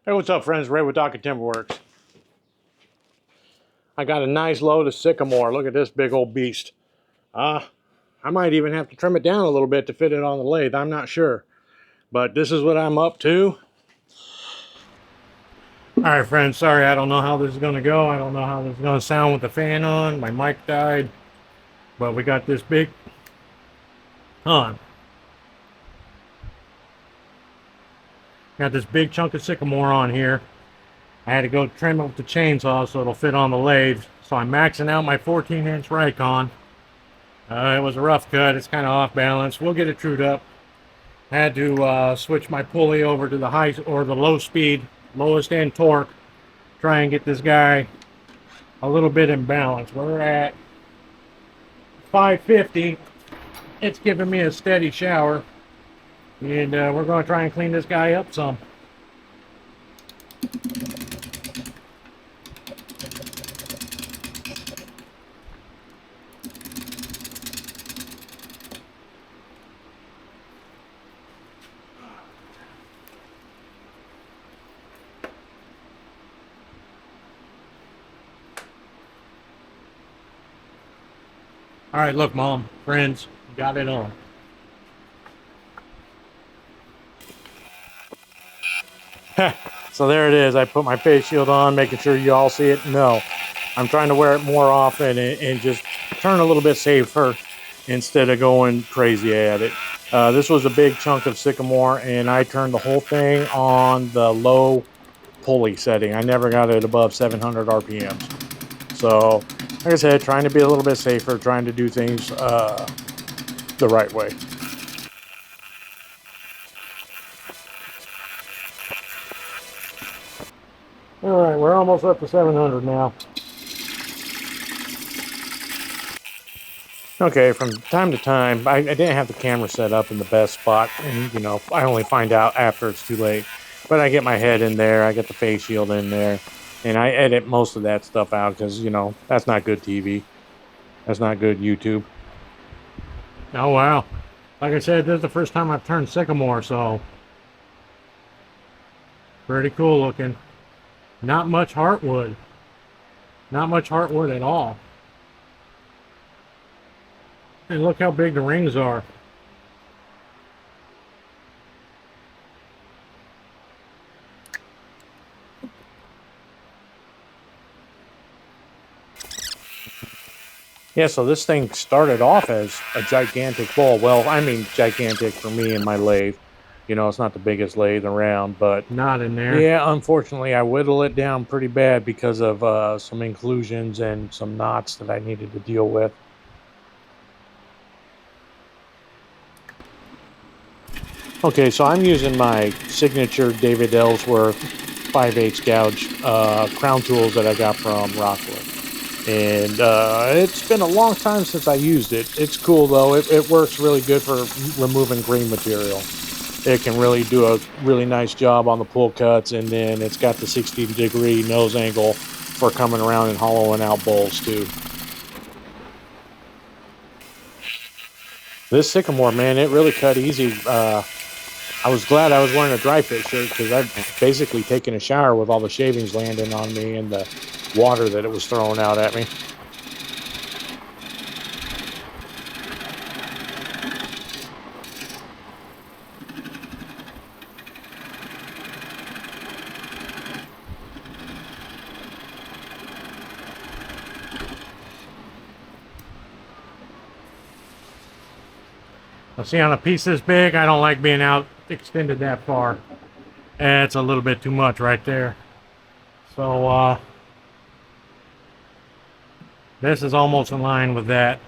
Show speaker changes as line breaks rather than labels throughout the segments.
Hey, what's up, friends? Ray with Docket Timberworks. I got a nice load of Sycamore. Look at this big old beast. I might even have to trim it down a little bit to fit it on the lathe. I'm not sure. But this is what I'm up to. Alright, friends. Sorry, I don't know how this is going to go. I don't know how this is going to sound with the fan on. My mic died. But we got this big... Got this big chunk of Sycamore on here. I had to go trim it with the chainsaw so it'll fit on the lathe. So I'm maxing out my 14-inch Rikon. It was a rough cut. It's kind of off balance. We'll get it trued up. Had to switch my pulley over to the high or the low speed, lowest end torque. Try and get this guy a little bit in balance. We're at 550. It's giving me a steady shower. And we're going to try and clean this guy up some. All right, look, Mom, friends, got it on. So there it is. I put my face shield on, making sure you all see it. No, I'm trying to wear it more often and just turn a little bit safer instead of going crazy at it. This was a big chunk of Sycamore, and I turned the whole thing on the low pulley setting. I never got it above 700 RPMs. So, like I said, trying to be a little bit safer, trying to do things the right way. All right, we're almost up to 700 now. Okay, from time to time, I didn't have the camera set up in the best spot, and, you know, I only find out after it's too late. But I get my head in there, I get the face shield in there, and I edit most of that stuff out because, you know, that's not good TV. That's not good YouTube. Oh, wow. Like I said, this is the first time I've turned Sycamore, so pretty cool looking. Not much heartwood. Not much heartwood at all. And look how big the rings are. Yeah, so this thing started off as a gigantic bowl. Well, I mean gigantic for me and my lathe. You know, it's not the biggest lathe around, but... Not in there. Yeah, unfortunately, I whittled it down pretty bad because of some inclusions and some knots that I needed to deal with. Okay, so I'm using my signature David Ellsworth 5/8 gouge crown tools that I got from Rockwood. And it's been a long time since I used it. It's cool, though. It works really good for removing green material. It can really do a really nice job on the pull cuts, and then it's got the 60-degree nose angle for coming around and hollowing out bowls, too. This Sycamore, man, it really cut easy. I was glad I was wearing a dry fit shirt because I've basically taken a shower with all the shavings landing on me and the water that it was throwing out at me. Now see, on a piece this big, I don't like being out extended that far. It's a little bit too much right there. So this is almost in line with that.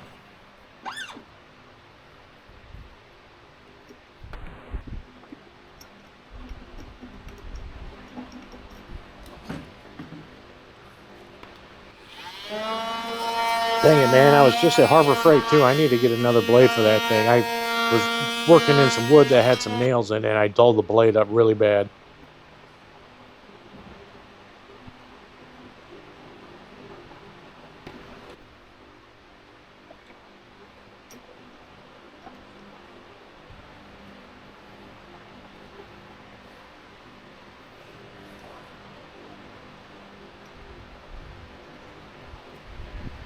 Dang it, man, I was just at Harbor Freight too. I need to get another blade for that thing. I was working in some wood that had some nails in it, and I dulled the blade up really bad.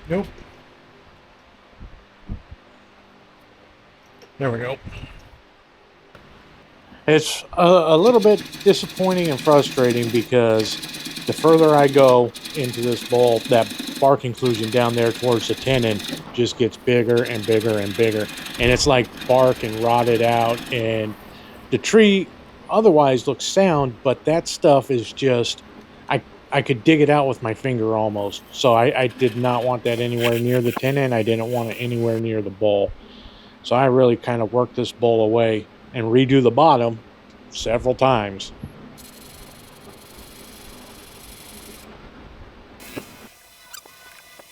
Nope. There we go. It's a little bit disappointing and frustrating because the further I go into this bowl, that bark inclusion down there towards the tenon just gets bigger and bigger and bigger. And it's like bark and rotted out. And the tree otherwise looks sound, but that stuff is just, I could dig it out with my finger almost. So I did not want that anywhere near the tenon. I didn't want it anywhere near the bowl. So I really kind of worked this bowl away and redo the bottom several times.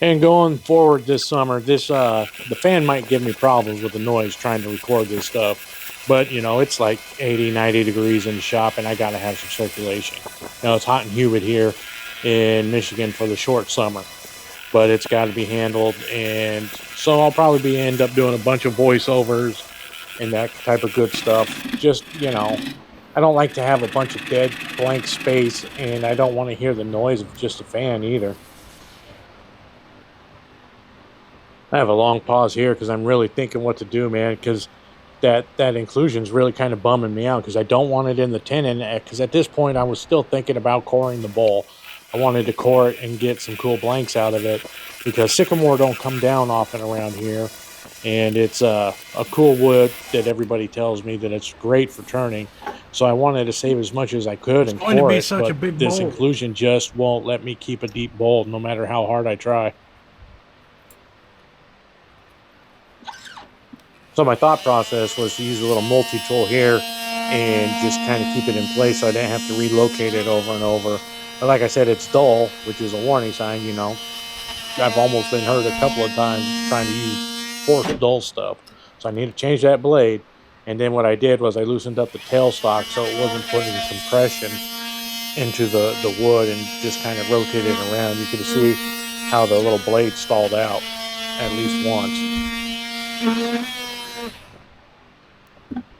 And going forward this summer, the fan might give me problems with the noise trying to record this stuff. But, you know, it's like 80, 90 degrees in the shop, and I got to have some circulation. Now, it's hot and humid here in Michigan for the short summer, but it's got to be handled. And so I'll probably end up doing a bunch of voiceovers and that type of good stuff. Just, you know, I don't like to have a bunch of dead blank space, and I don't want to hear the noise of just a fan either. I have a long pause here because I'm really thinking what to do, man, because that inclusion is really kind of bumming me out because I don't want it in the tenon, because at this point I was still thinking about coring the bowl. I wanted to core it and get some cool blanks out of it because sycamore don't come down often around here, and it's a cool wood that everybody tells me that it's great for turning. So I wanted to save as much as I could and core it, but this inclusion just won't let me keep a deep bowl no matter how hard I try. So my thought process was to use a little multi-tool here and just kind of keep it in place so I didn't have to relocate it over and over. But like I said, it's dull, which is a warning sign, you know. I've almost been hurt a couple of times trying to use force dull stuff. So I need to change that blade. And then what I did was I loosened up the tailstock so it wasn't putting compression into the wood and just kind of rotated it around. You can see how the little blade stalled out at least once.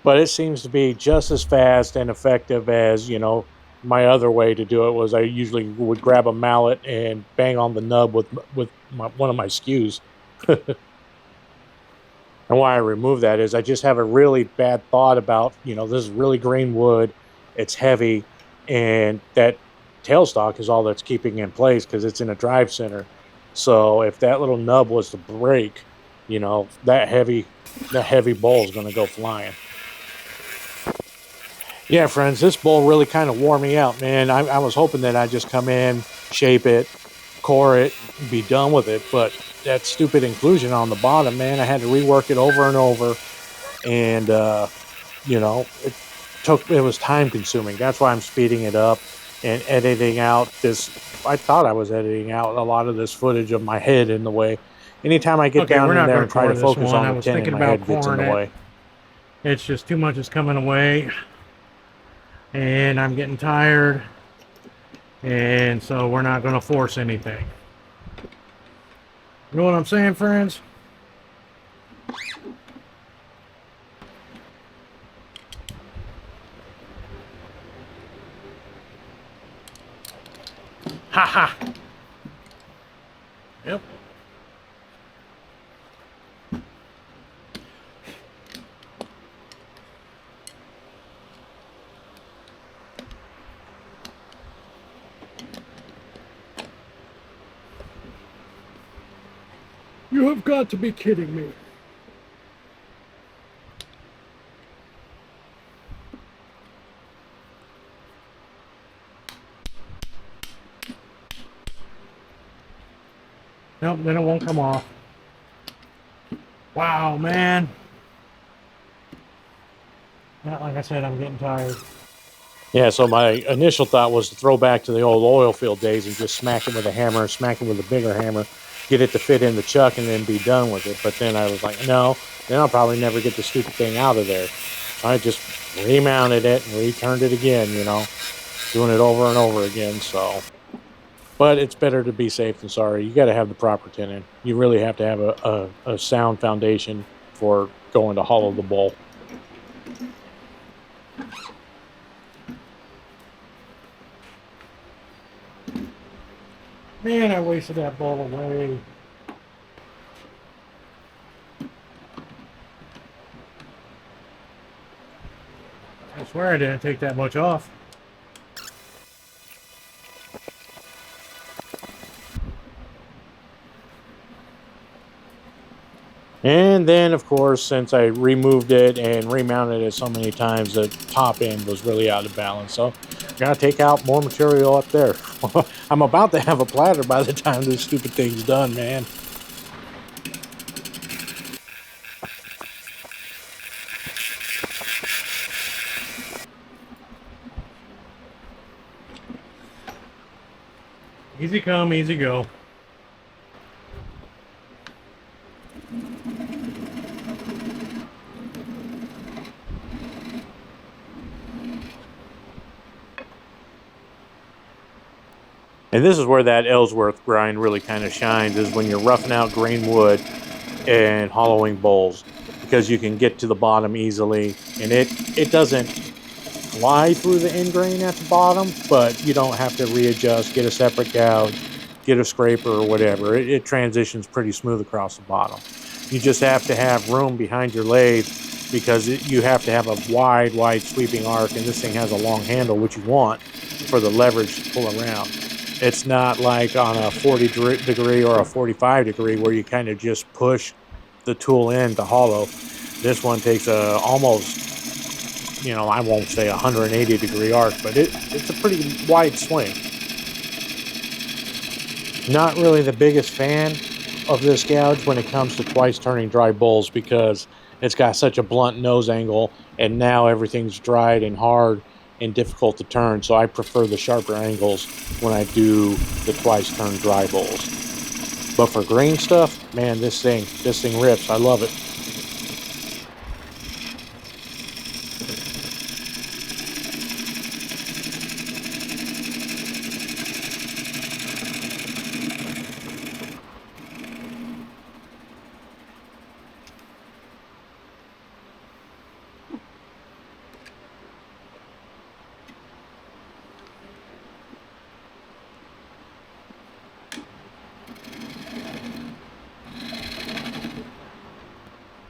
But it seems to be just as fast and effective as, you know, my other way to do it was I usually would grab a mallet and bang on the nub with one of my skews. And why I remove that is I just have a really bad thought about, you know, this is really green wood, it's heavy, and that tailstock is all that's keeping in place because it's in a drive center. So if that little nub was to break, you know, that heavy bowl is going to go flying. Yeah, friends, this bowl really kind of wore me out, man. I was hoping that I'd just come in, shape it, core it, and be done with it. But that stupid inclusion on the bottom, man, I had to rework it over and over. And, you know, it was time consuming. That's why I'm speeding it up and editing out this. I thought I was editing out a lot of this footage of my head in the way. Anytime I get down in there and try to focus on the tenon, my head gets in the way. It's just too much is coming away. And I'm getting tired, and so we're not going to force anything. You know what I'm saying, friends? Ha ha! Yep. You have got to be kidding me. Nope, then it won't come off. Wow, man. Like I said, I'm getting tired. Yeah, so my initial thought was to throw back to the old oil field days and just smack it with a hammer, smack it with a bigger hammer, get it to fit in the chuck, and then be done with it. But then I was like, no, then I'll probably never get the stupid thing out of there. I just remounted it and returned it again, you know, doing it over and over again. So, but it's better to be safe than sorry. You got to have the proper tenon. You really have to have a sound foundation for going to hollow the bowl. Man, I wasted that bowl away. Swear I didn't take that much off. And then, of course, since I removed it and remounted it so many times, the top end was really out of balance. So I gotta take out more material up there. I'm about to have a platter by the time this stupid thing's done, man. Easy come, easy go. And this is where that Ellsworth grind really kind of shines, is when you're roughing out grain wood and hollowing bowls, because you can get to the bottom easily, and it doesn't fly through the end grain at the bottom, but you don't have to readjust, get a separate gouge, get a scraper or whatever. It transitions pretty smooth across the bottom. You just have to have room behind your lathe, because you have to have a wide sweeping arc, and this thing has a long handle, which you want for the leverage to pull around. It's not like on a 40 degree or a 45 degree where you kind of just push the tool in to hollow. This one takes a almost, you know, I won't say 180 degree arc, but it's a pretty wide swing. Not really the biggest fan of this gouge when it comes to twice turning dry bowls, because it's got such a blunt nose angle, and now everything's dried and hard and difficult to turn, so I prefer the sharper angles when I do the twice turn dry bowls. But for grain stuff, man, this thing rips. I love it.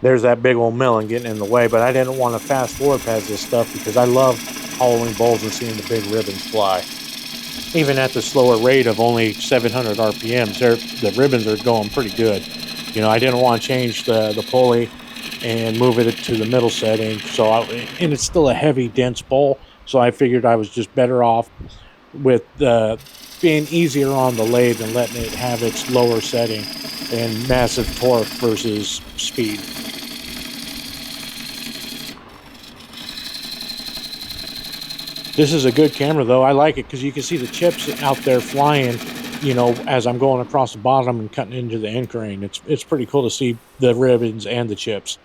There's that big old melon getting in the way, but I didn't want to fast forward past this stuff because I love hollowing bowls and seeing the big ribbons fly. Even at the slower rate of only 700 RPMs, the ribbons are going pretty good. You know, I didn't want to change the pulley and move it to the middle setting, and it's still a heavy, dense bowl, so I figured I was just better off with being easier on the lathe and letting it have its lower setting and massive torque versus speed. This is a good camera though. I like it because you can see the chips out there flying, you know, as I'm going across the bottom and cutting into the end grain. It's pretty cool to see the ribbons and the chips.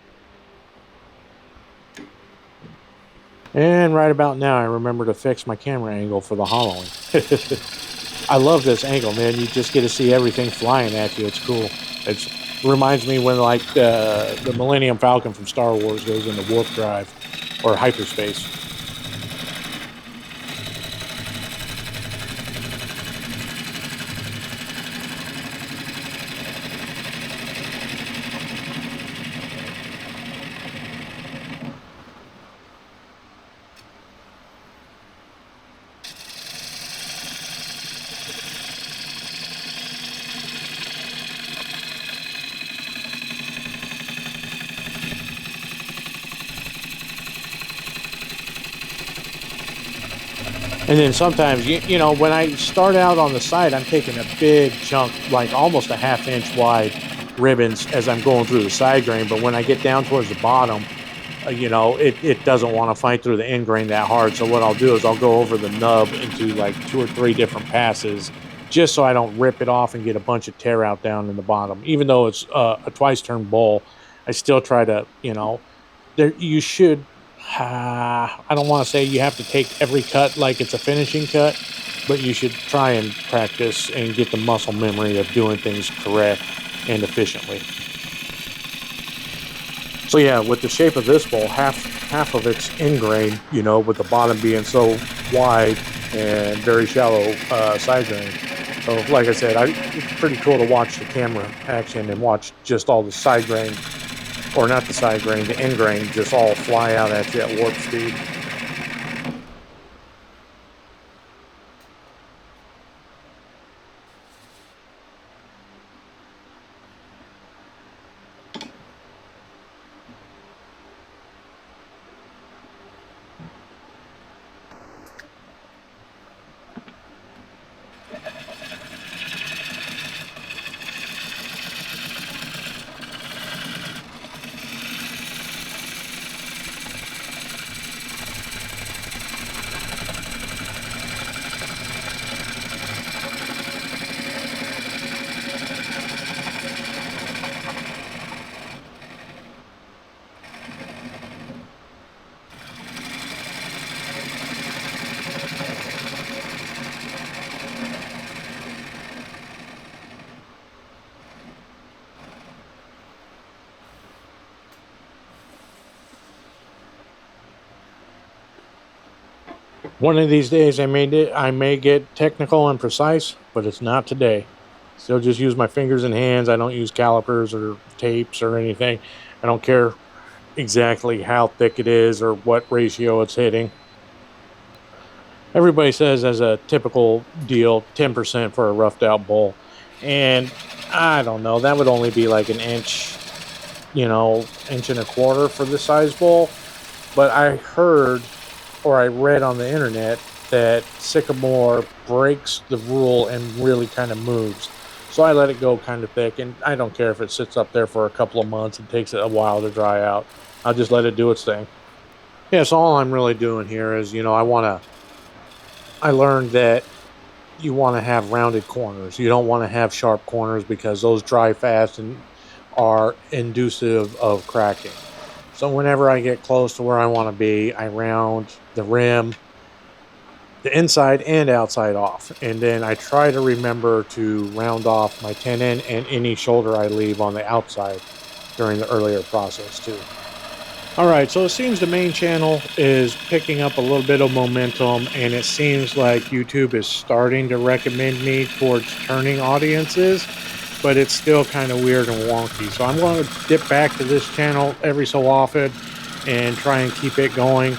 And right about now, I remember to fix my camera angle for the hollowing. I love this angle, man. You just get to see everything flying at you. It's cool. It reminds me when, like, the Millennium Falcon from Star Wars goes into warp drive or hyperspace. And then sometimes, you know, when I start out on the side, I'm taking a big chunk, like almost a ½ inch wide ribbons as I'm going through the side grain. But when I get down towards the bottom, you know, it doesn't want to fight through the end grain that hard. So what I'll do is I'll go over the nub into like 2 or 3 different passes, just so I don't rip it off and get a bunch of tear out down in the bottom. Even though it's a twice turn bowl, I still try to, you know, you should, I don't want to say you have to take every cut like it's a finishing cut, but you should try and practice and get the muscle memory of doing things correct and efficiently. So yeah, with the shape of this bowl, half of it's end grain, you know, with the bottom being so wide and very shallow side grain. So like I said, it's pretty cool to watch the camera action and watch just all the side grain, or not the side grain, the end grain, just all fly out at you at warp speed. One of these days I may get technical and precise, but it's not today. Still just use my fingers and hands. I don't use calipers or tapes or anything. I don't care exactly how thick it is or what ratio it's hitting. Everybody says as a typical deal, 10% for a roughed out bowl. And I don't know, that would only be like an inch, inch and a quarter for the size bowl. But I heard or I read on the internet that Sycamore breaks the rule and really kind of moves. So I let it go kind of thick, and I don't care if it sits up there for a couple of months and takes it a while to dry out. I'll just let it do its thing. Yeah, so all I'm really doing here is, I learned that you want to have rounded corners. You don't want to have sharp corners because those dry fast and are inducive of cracking. So whenever I get close to where I want to be, I round the rim, the inside and outside off. And then I try to remember to round off my tenon and any shoulder I leave on the outside during the earlier process too. All right, so it seems the main channel is picking up a little bit of momentum, and it seems like YouTube is starting to recommend me towards turning audiences, but it's still kind of weird and wonky. So I'm going to dip back to this channel every so often and try and keep it going,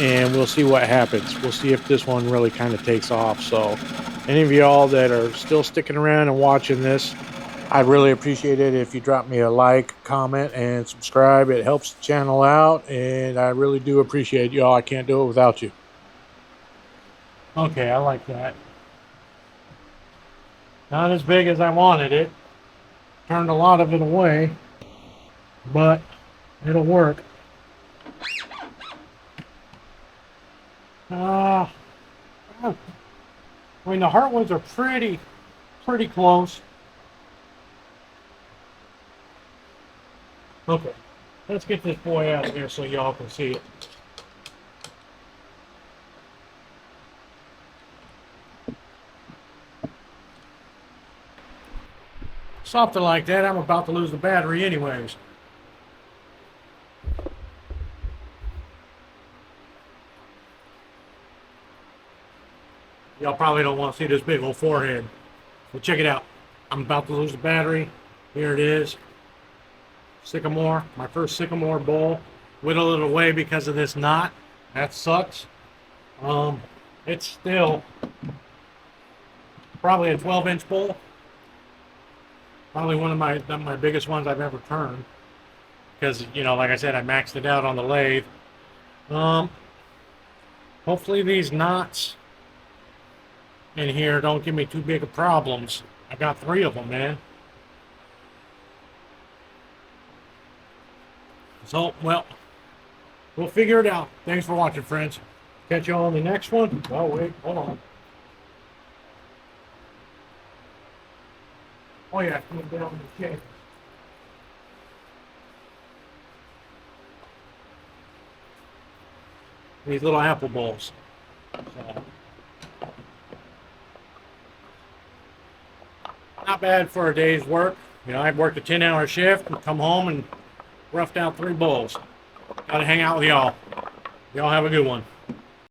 and we'll see what happens. We'll see if this one really kind of takes off. So any of y'all that are still sticking around and watching this, I'd really appreciate it if you drop me a like, comment, and subscribe. It helps the channel out, and I really do appreciate y'all. I can't do it without you. Okay, I like that. Not as big as I wanted it. Turned a lot of it away, but it'll work. I mean, the Heartwoods are pretty close. Okay, let's get this boy out of here so y'all can see it. Something like that. I'm about to lose the battery anyways. Y'all probably don't want to see this big old forehead. But check it out. I'm about to lose the battery. Here it is. Sycamore, my first Sycamore bowl. Whittled it away because of this knot. That sucks. It's still probably a 12-inch bowl. Probably one of my biggest ones I've ever turned. Because, like I said, I maxed it out on the lathe. Hopefully these knots in here don't give me too big of problems. I got 3 of them, man. So, well, we'll figure it out. Thanks for watching, friends. Catch you all on the next one. Oh, wait, hold on. Oh, yeah, coming down the chain. These little apple bowls. So, not bad for a day's work. I've worked a 10-hour shift and come home and roughed out 3 bowls. Gotta hang out with y'all. Y'all have a good one.